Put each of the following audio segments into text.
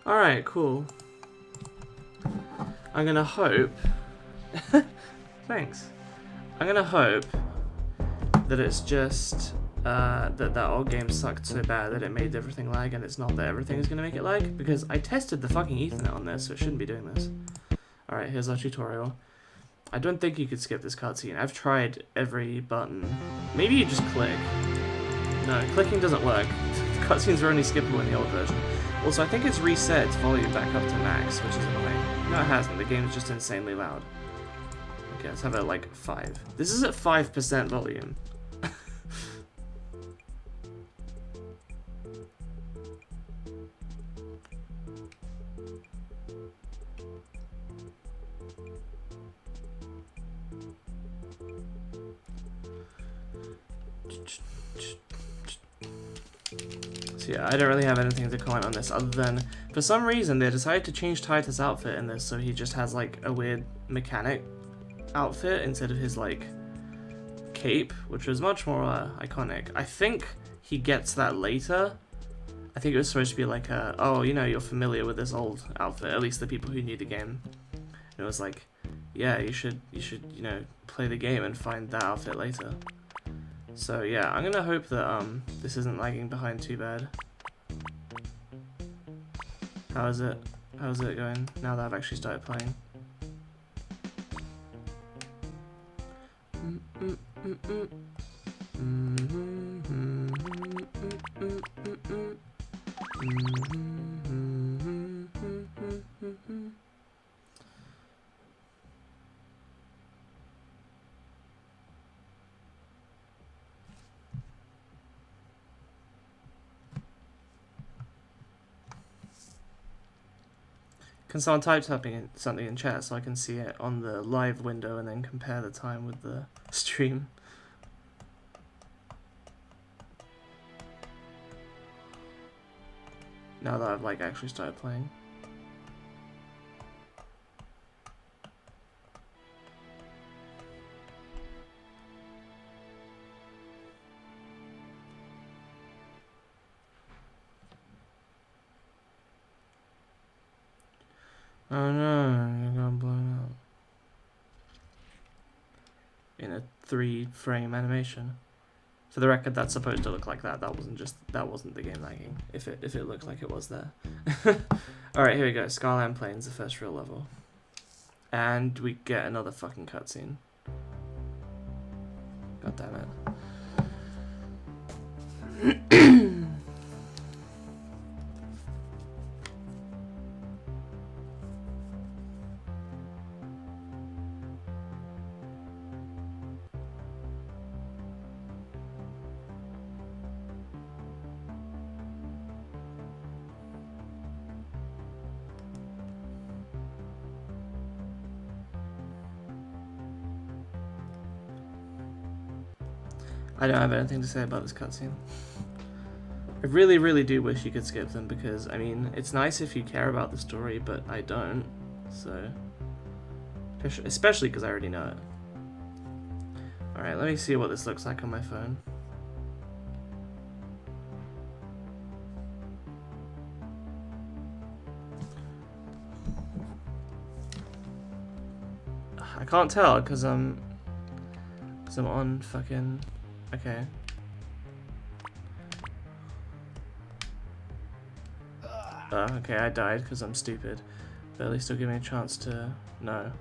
Alright, cool. I'm gonna hope... Thanks. I'm gonna hope that it's just that old game sucked so bad that it made everything lag, and it's not that everything is gonna make it lag, because I tested the fucking Ethernet on this, so it shouldn't be doing this. Alright, here's our tutorial. I don't think you could skip this cutscene. I've tried every button. Maybe you just click. No, clicking doesn't work. Cutscenes are only skippable in the old version. Also, I think it's reset its volume back up to max, which is annoying. No, it hasn't. The game is just insanely loud. Okay, let's have it at like 5. This is at 5% volume. So yeah, I don't really have anything to comment on this other than, for some reason, they decided to change Tita's outfit in this, so he just has like a weird mechanic outfit instead of his like cape, which was much more iconic. I think he gets that later. I think it was supposed to be like a, oh, you know, you're familiar with this old outfit, at least the people who knew the game. And it was like, yeah, you should, you know, play the game and find that outfit later. So yeah, I'm gonna hope that this isn't lagging behind too bad. How is it? How's it going now that I've actually started playing? Can someone type something in chat so I can see it on the live window and then compare the time with the stream? Now that I've like actually started playing. Oh no, you got blown up. In a 3-frame animation. For the record, that's supposed to look like that. That wasn't the game lagging. If it looked like it was there. Alright, here we go. Skyline Plains, the first real level. And we get another fucking cutscene. God damn it. I don't have anything to say about this cutscene. I really, really do wish you could skip them because, I mean, it's nice if you care about the story, but I don't, so... Especially because I already know it. Alright, let me see what this looks like on my phone. I can't tell because I'm on fucking... Okay. Okay, I died because I'm stupid. But at least it'll give me a chance to... No.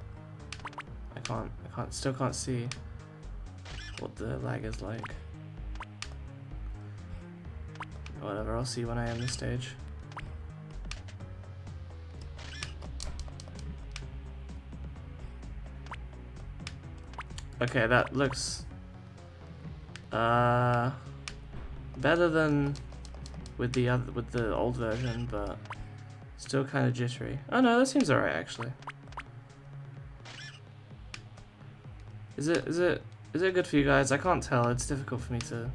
I still can't see what the lag is like. Whatever, I'll see when I end the stage. Okay, that looks better than with the old version, but still kind of jittery. Oh no, that seems alright actually. Is it good for you guys? I can't tell. It's difficult for me to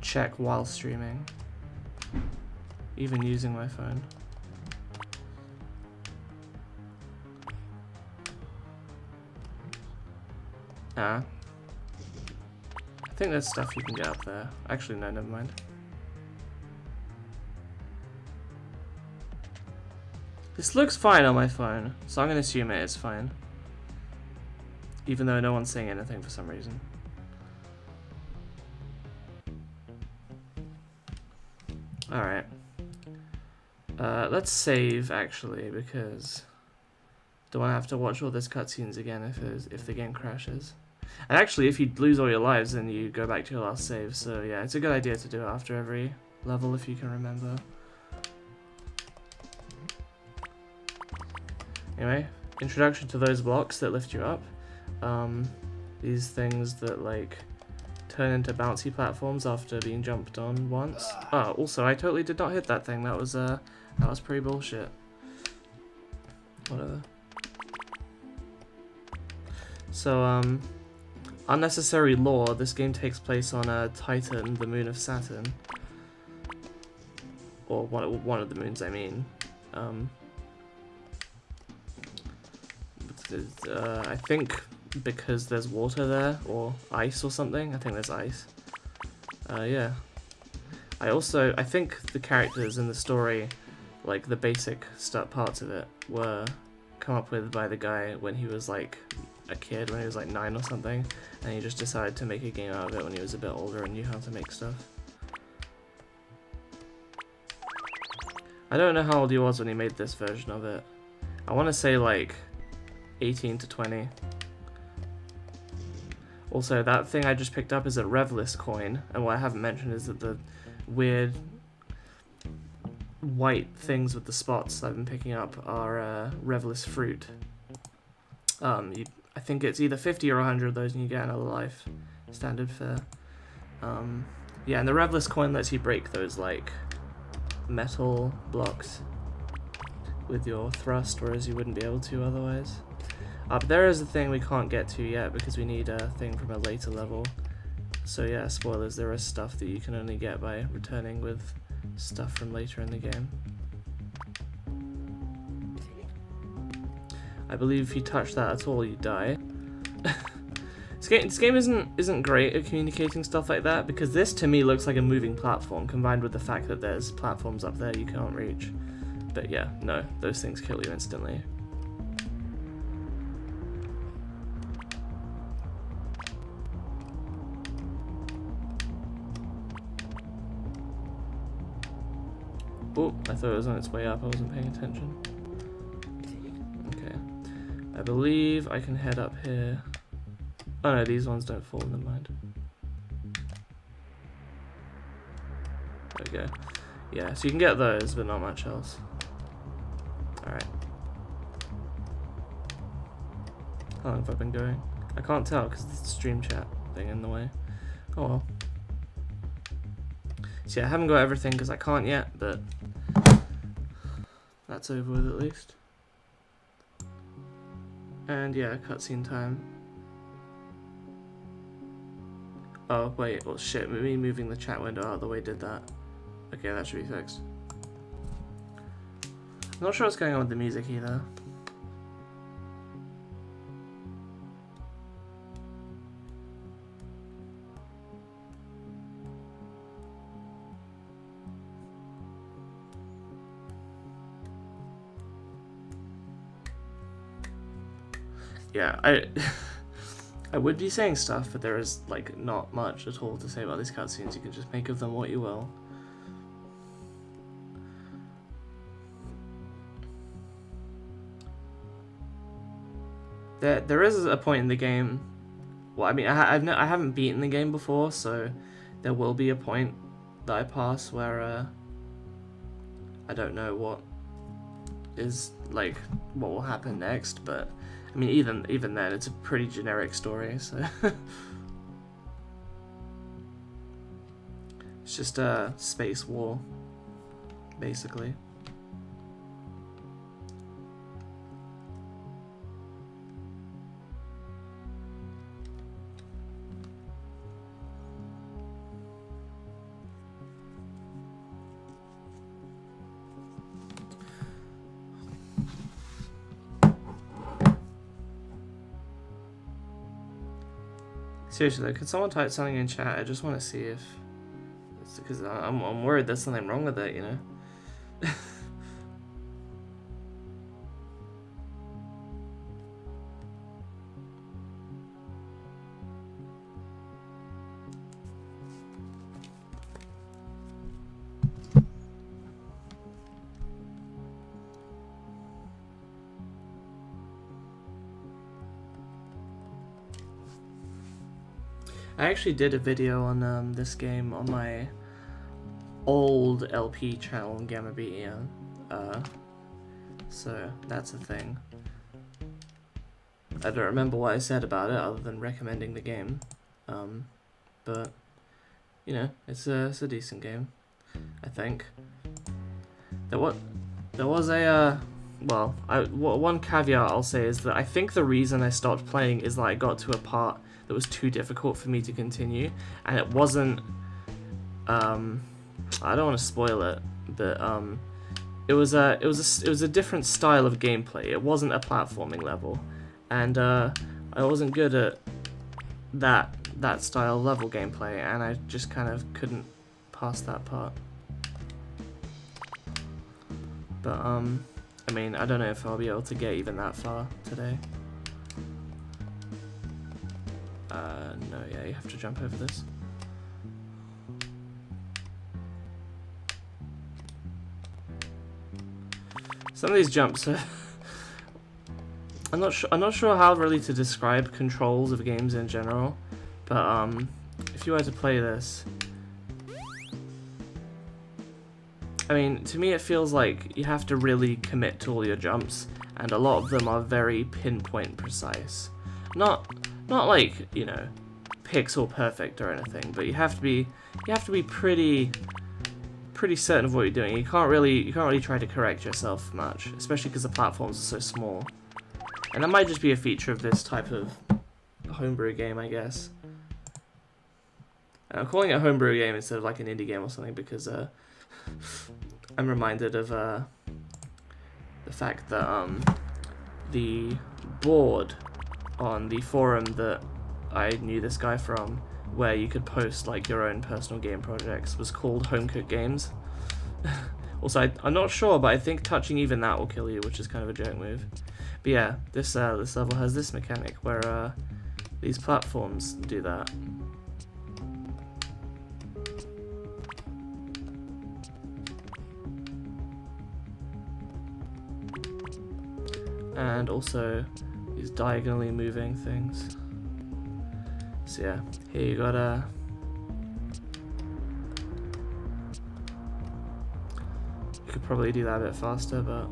check while streaming, even using my phone. Ah. I think there's stuff you can get up there. Actually, no, never mind. This looks fine on my phone, so I'm going to assume it is fine. Even though no one's saying anything for some reason. Alright. Let's save, actually, because don't want to have to watch all those cutscenes again if the game crashes. And actually, if you lose all your lives, then you go back to your last save. So yeah, it's a good idea to do it after every level if you can remember. Anyway, introduction to those blocks that lift you up. These things that like turn into bouncy platforms after being jumped on once. Oh, also, I totally did not hit that thing. That was pretty bullshit. Whatever. So, unnecessary lore. This game takes place on Titan, the moon of Saturn. Or one of the moons, I mean. I think because there's water there, or ice or something. I think there's ice. Yeah. I think the characters in the story, like the basic parts of it, were come up with by the guy when he was like a kid, when he was like 9 or something, and he just decided to make a game out of it when he was a bit older and knew how to make stuff. I don't know how old he was when he made this version of it. I want to say like 18 to 20. Also, that thing I just picked up is a Revless coin, and what I haven't mentioned is that the weird white things with the spots I've been picking up are Revless fruit. I think it's either 50 or 100 of those and you get another life. Standard fare. Yeah, and the Revless coin lets you break those like metal blocks with your thrust, whereas you wouldn't be able to otherwise. But there is a thing we can't get to yet because we need a thing from a later level. So yeah, spoilers, there is stuff that you can only get by returning with stuff from later in the game. I believe if you touch that at all, you die. This game isn't great at communicating stuff like that, because this to me looks like a moving platform, combined with the fact that there's platforms up there you can't reach. But yeah, no, those things kill you instantly. Oh, I thought it was on its way up, I wasn't paying attention. Okay. I believe I can head up here. Oh no, these ones don't fall, never mind. There we go. Yeah, so you can get those, but not much else. Alright. How long have I been going? I can't tell because there's the stream chat thing in the way. Oh well. So yeah, I haven't got everything because I can't yet, but that's over with at least. And yeah, cutscene time. Oh wait, well shit, me moving the chat window out of the way did that. Okay, that should be fixed. I'm not sure what's going on with the music either. Yeah, I would be saying stuff, but there is like not much at all to say about these cutscenes. You can just make of them what you will. There is a point in the game. Well, I mean, I haven't beaten the game before, so there will be a point that I pass where I don't know what is like what will happen next, but I mean, even then, it's a pretty generic story, so it's just a space war, basically. Seriously, though, could someone type something in chat? I just want to see if... Because I'm worried there's something wrong with it, you know? I actually did a video on this game on my old LP channel on Gamma BEN, so that's a thing. I don't remember what I said about it other than recommending the game, but you know, it's a decent game, I think. There was a well, one caveat I'll say is that I think the reason I stopped playing is that I got to a part that was too difficult for me to continue, and it wasn't. I don't want to spoil it, but it was a different style of gameplay. It wasn't a platforming level, and I wasn't good at that style level gameplay, and I just kind of couldn't pass that part. But I mean, I don't know if I'll be able to get even that far today. No, yeah, you have to jump over this. Some of these jumps are I'm not sure how really to describe controls of games in general, but if you were to play this, I mean, to me it feels like you have to really commit to all your jumps, and a lot of them are very pinpoint precise. Not like, you know, pixel perfect or anything, but you have to be pretty certain of what you're doing. You can't really try to correct yourself much, especially because the platforms are so small. And that might just be a feature of this type of homebrew game, I guess. And I'm calling it a homebrew game instead of like an indie game or something because I'm reminded of the fact that the board on the forum that I knew this guy from, where you could post like your own personal game projects, was called Home Cooked Games. Also, I'm not sure, but I think touching even that will kill you, which is kind of a joke move. But yeah, this level has this mechanic where these platforms do that. And also these diagonally moving things. So yeah, here you gotta you could probably do that a bit faster, but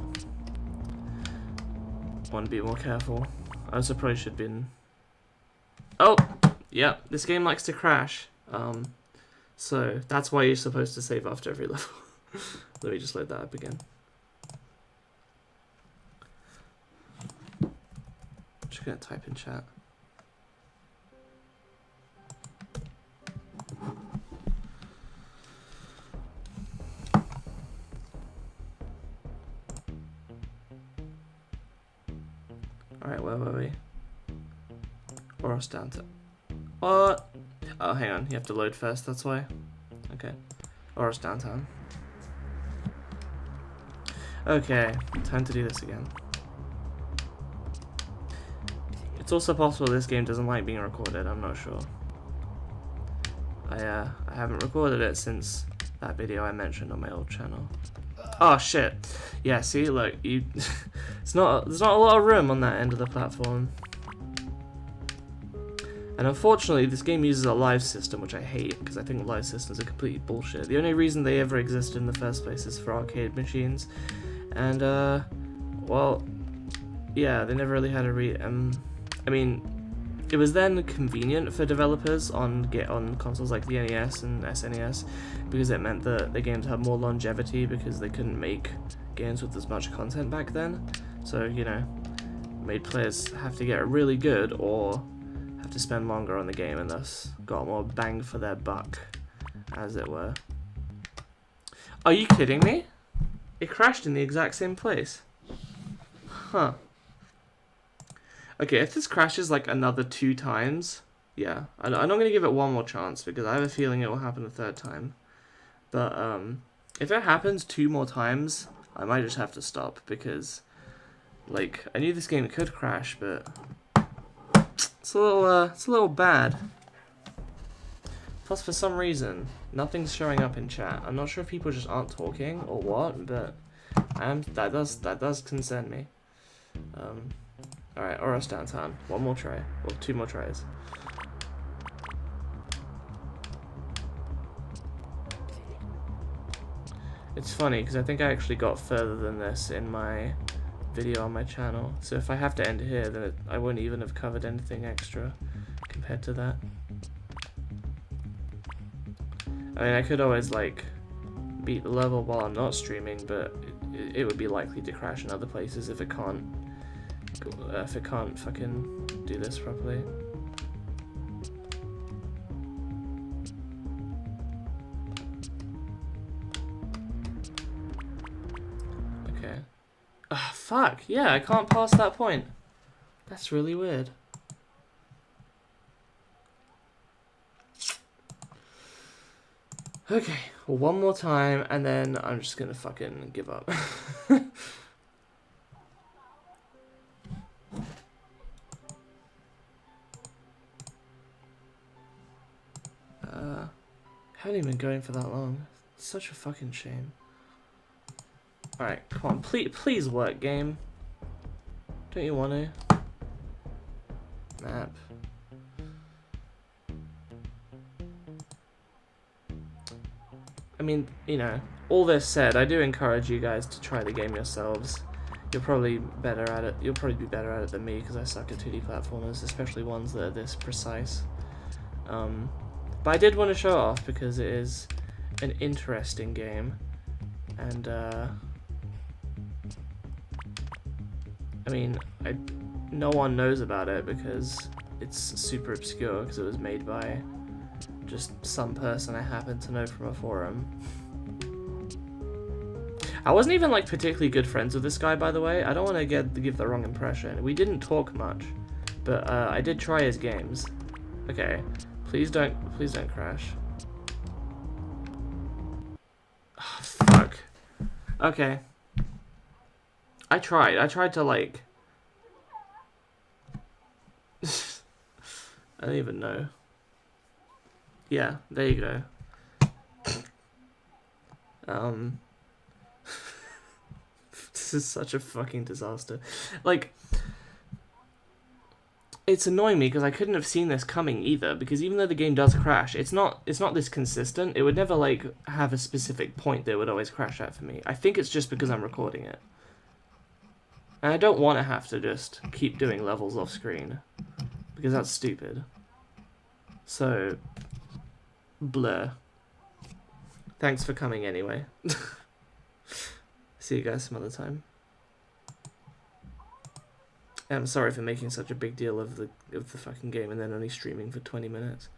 want to be more careful. I also probably should have been. Oh, yeah, this game likes to crash. So that's why you're supposed to save after every level. Let me just load that up again. I'm just gonna type in chat. Alright, where were we? Oros downtown. What? Oh, hang on. You have to load first, that's why. Okay. Oros downtown. Okay, time to do this again. It's also possible this game doesn't like being recorded, I'm not sure. I haven't recorded it since that video I mentioned on my old channel. Oh shit. Yeah, see, look, you there's not a lot of room on that end of the platform. And unfortunately, this game uses a live system, which I hate, because I think live systems are completely bullshit. The only reason they ever existed in the first place is for arcade machines. And well, yeah, they never really had a I mean, it was then convenient for developers on consoles like the NES and SNES, because it meant that the games had more longevity because they couldn't make games with as much content back then. So, you know, made players have to get really good or have to spend longer on the game, and thus got more bang for their buck, as it were. Are you kidding me? It crashed in the exact same place. Huh. Okay, if this crashes like another 2 times, Yeah, I'm not gonna give it one more chance because I have a feeling it will happen a third time. But if it happens 2 more times, I might just have to stop because, like, I knew this game could crash, but it's a little bad. Plus, for some reason, nothing's showing up in chat. I'm not sure if people just aren't talking or what, but that does concern me. Alright, Oros downtown. One more try. Or 2 more tries. It's funny, because I think I actually got further than this in my video on my channel. So if I have to end here, then I wouldn't even have covered anything extra compared to that. I mean, I could always, like, beat the level while I'm not streaming, but it would be likely to crash in other places if it can't fucking do this properly. Okay. Ah, fuck. Yeah, I can't pass that point. That's really weird. Okay, well, one more time, and then I'm just gonna fucking give up. Haven't even been going for that long. It's such a fucking shame. Alright, come on, please work, game. Don't you want to? Map. I mean, you know, all this said, I do encourage you guys to try the game yourselves. You're probably better at it. You'll probably be better at it than me because I suck at 2D platformers, especially ones that are this precise. But I did want to show it off because it is an interesting game, and I mean, no one knows about it because it's super obscure because it was made by just some person I happen to know from a forum. I wasn't even like particularly good friends with this guy, by the way. I don't want to give the wrong impression. We didn't talk much, but I did try his games. Okay, please don't crash. Oh, fuck. Okay. I tried to like. I don't even know. Yeah, there you go. This is such a fucking disaster. Like, it's annoying me because I couldn't have seen this coming either, because even though the game does crash, it's not this consistent. It would never like have a specific point that it would always crash at for me. I think it's just because I'm recording it. And I don't want to have to just keep doing levels off screen, because that's stupid. So, blur. Thanks for coming anyway. See you guys some other time. I'm sorry for making such a big deal of the fucking game and then only streaming for 20 minutes.